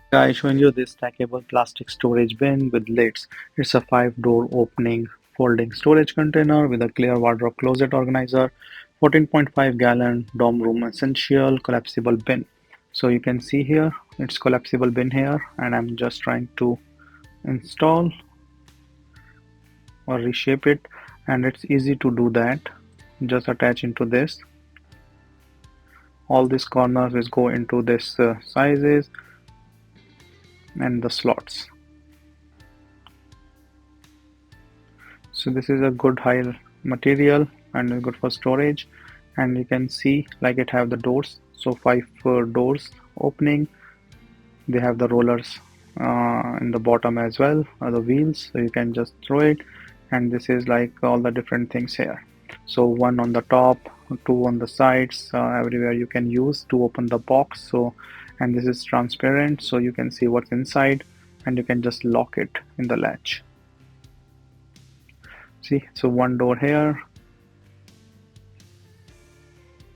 Guys, showing you this stackable plastic storage bin with lids. It's a 5-door opening folding storage container with a clear wardrobe closet organizer, 14.5-gallon dorm room essential collapsible bin. So you can see here, it's collapsible bin here, and I'm just trying to install or reshape it, and it's easy to do that. Just attach into this. All these corners will go into this sizes and the slots. So this is a good high material and good for storage, and you can see like it have the doors, so 5 doors opening. They have the rollers in the bottom as well, the wheels, so you can just throw it. And this is like all the different things here, so one on the top, two on the sides, everywhere you can use to open the box. So, and this is transparent, so you can see what's inside, and you can just lock it in the latch. See, so one door here.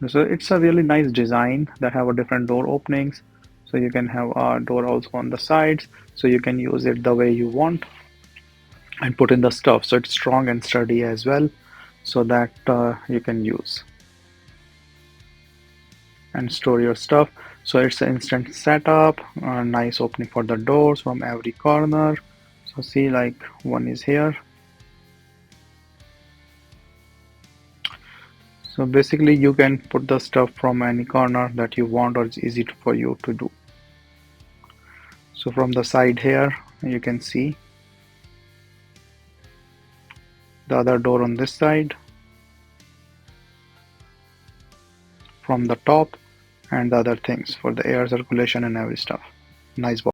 So it's a really nice design that have a different door openings. So you can have a door also on the sides, so you can use it the way you want and put in the stuff. So it's strong and sturdy as well, so that you can use and store your stuff. So it's an instant setup, nice opening for the doors from every corner. So see, like one is here. So basically you can put the stuff from any corner that you want, or it's easy for you to do. So from the side here, you can see the other door on this side, from the top, and the other things for the air circulation and every stuff. Nice box.